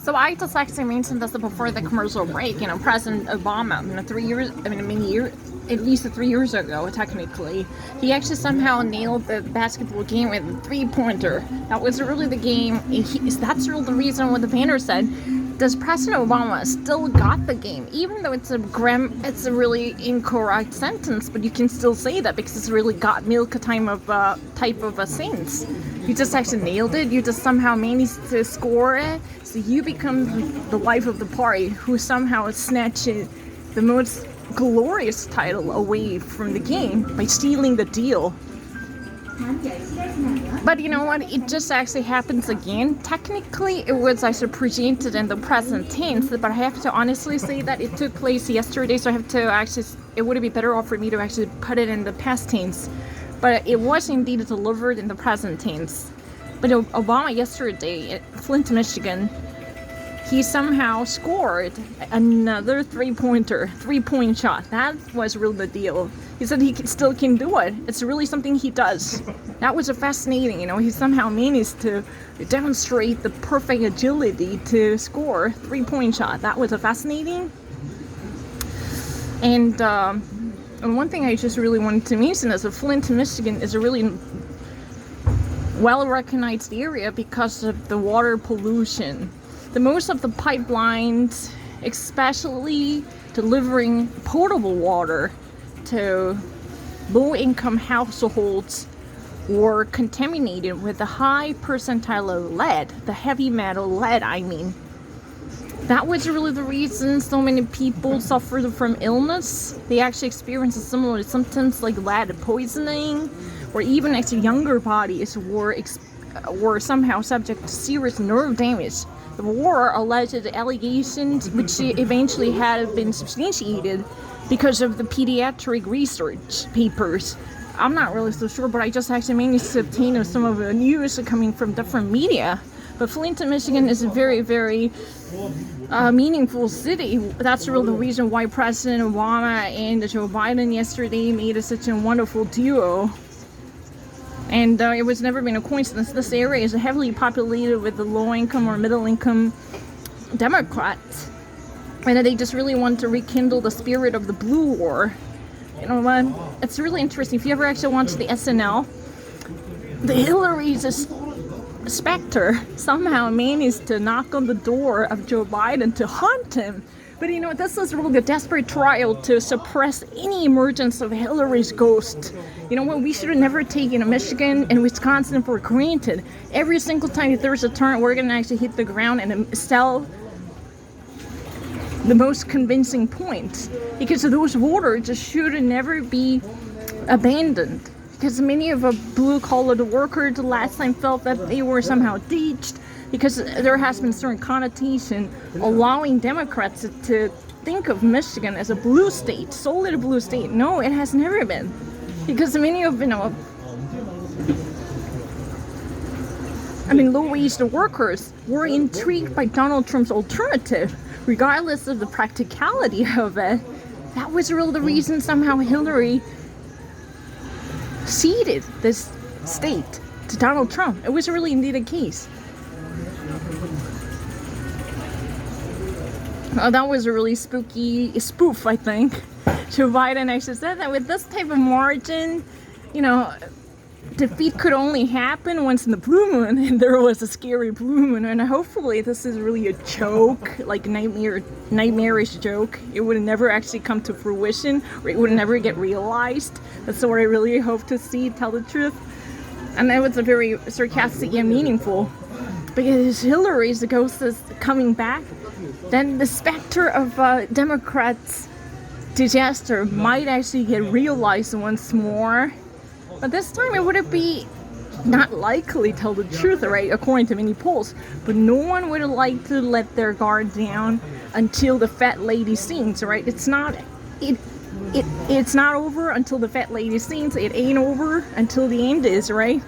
So I just actually mentioned this before the commercial break. President Obama, at least 3 years ago, technically, he actually somehow nailed the basketball game with a three-pointer. That was really the game. That's really the reason what the banner said. Does President Obama still got the game, even though it's a really incorrect sentence, but you can still say that because it's really got milk type of a sense. You just actually nailed it. You just somehow managed to score it, so you become the life of the party who somehow snatches the most glorious title away from the game by stealing the deal. But you know what? It just actually happens again. Technically, it was actually presented in the present tense, but I have to honestly say that it took place yesterday, so I have to actually, it would be better off for me to actually put it in the past tense. But it was indeed delivered in the present tense. But Obama yesterday at Flint, Michigan, he somehow scored another three-point shot. That was really the deal. He said he still can do it. It's really something he does. That was fascinating, he somehow managed to demonstrate the perfect agility to score three-point shot. That was fascinating. And one thing I just really wanted to mention is that Flint, Michigan is a really well-recognized area because of the water pollution. The most of the pipelines, especially delivering potable water to low-income households, were contaminated with a high percentile of lead, the heavy metal lead, That was really the reason so many people suffered from illness. They actually experienced similar symptoms like lead poisoning, or even actually younger bodies were somehow subject to serious nerve damage. The war alleged allegations, which eventually had been substantiated because of the pediatric research papers. I'm not really so sure, but I just actually managed to obtain some of the news coming from different media. But Flint, Michigan is a very, very meaningful city. That's really the reason why President Obama and Joe Biden yesterday made such a wonderful duo. And it was never been a coincidence. This area is heavily populated with the low-income or middle-income Democrats. And they just really want to rekindle the spirit of the Blue War. You know what? It's really interesting. If you ever actually watch the SNL, the Hillary's specter somehow managed to knock on the door of Joe Biden to haunt him. But this is really a desperate trial to suppress any emergence of Hillary's ghost. We should have never taken Michigan and Wisconsin for granted. Every single time there's a turn, we're going to actually hit the ground and sell the most convincing point. Because those voters should never be abandoned. Because many of the blue-collar workers last time felt that they were somehow ditched, because there has been certain connotation allowing Democrats to think of Michigan as a blue state, solid blue state. No, it has never been. Because many of, low-wage workers were intrigued by Donald Trump's alternative, regardless of the practicality of it. That was really the reason somehow Hillary ceded this state to Donald Trump. It was really indeed a case. Oh, that was a really spooky spoof, I think. Joe Biden actually said that with this type of margin, defeat could only happen once in the blue moon, and there was a scary blue moon. And hopefully this is really a joke, like a nightmarish joke. It would never actually come to fruition, or it would never get realized. That's what I really hope to see, tell the truth. And that was a very sarcastic and meaningful. Because Hillary's ghost is coming back, then the specter of Democrats' disaster might actually get realized once more. But this time it would be not likely, tell the truth, right, according to many polls. But no one would like to let their guard down until the fat lady sings, right? It's not over until the fat lady sings. It ain't over until the end is, right?